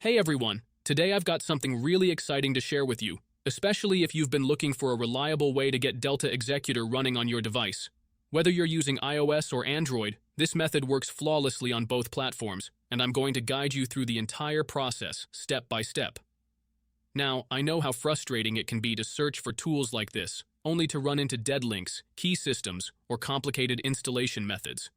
Hey everyone, today I've got something really exciting to share with you, especially if you've been looking for a reliable way to get Delta Executor running on your device. Whether you're using iOS or Android, this method works flawlessly on both platforms, and I'm going to guide you through the entire process, step by step. Now, I know how frustrating it can be to search for tools like this, only to run into dead links, key systems, or complicated installation methods.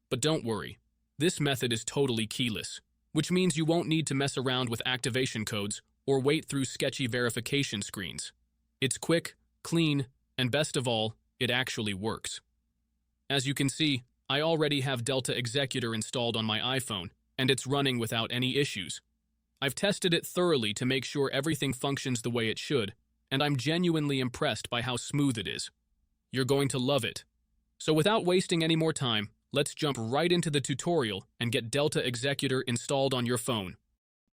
But don't worry, this method is totally keyless, which means you won't need to mess around with activation codes or wait through sketchy verification screens. It's quick, clean, and best of all, it actually works. As you can see, I already have Delta Executor installed on my iPhone, and it's running without any issues. I've tested it thoroughly to make sure everything functions the way it should, and I'm genuinely impressed by how smooth it is. You're going to love it. So without wasting any more time, let's jump right into the tutorial and get Delta Executor installed on your phone.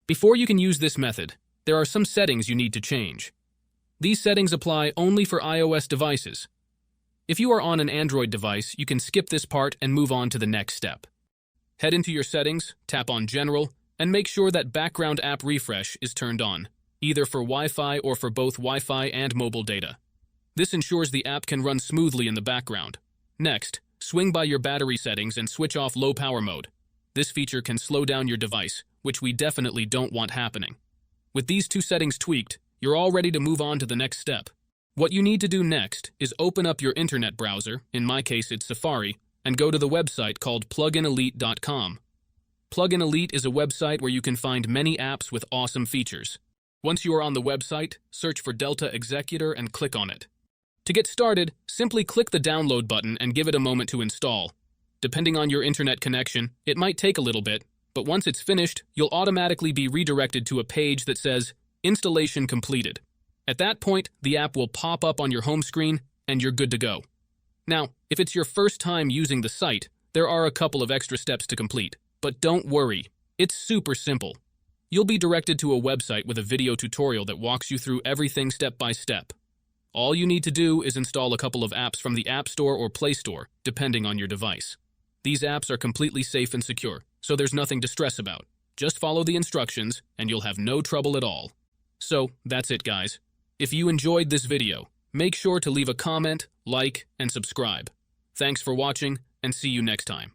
Before you can use this method, there are some settings you need to change. These settings apply only for iOS devices. If you are on an Android device, you can skip this part and move on to the next step. Head into your settings, tap on General, and make sure that background app refresh is turned on, either for Wi-Fi or for both Wi-Fi and mobile data. This ensures the app can run smoothly in the background. Next, swing by your battery settings and switch off low power mode. This feature can slow down your device, which we definitely don't want happening. With these two settings tweaked, you're all ready to move on to the next step. What you need to do next is open up your internet browser, in my case it's Safari, and go to the website called pluginelite.com. Plugin Elite is a website where you can find many apps with awesome features. Once you are on the website, search for Delta Executor and click on it. To get started, simply click the download button and give it a moment to install. Depending on your internet connection, it might take a little bit, but once it's finished, you'll automatically be redirected to a page that says, Installation completed. At that point, the app will pop up on your home screen, and you're good to go. Now, if it's your first time using the site, there are a couple of extra steps to complete. But don't worry, it's super simple. You'll be directed to a website with a video tutorial that walks you through everything step by step. All you need to do is install a couple of apps from the App Store or Play Store, depending on your device. These apps are completely safe and secure, so there's nothing to stress about. Just follow the instructions, and you'll have no trouble at all. So, that's it guys. If you enjoyed this video, make sure to leave a comment, like, and subscribe. Thanks for watching, and see you next time.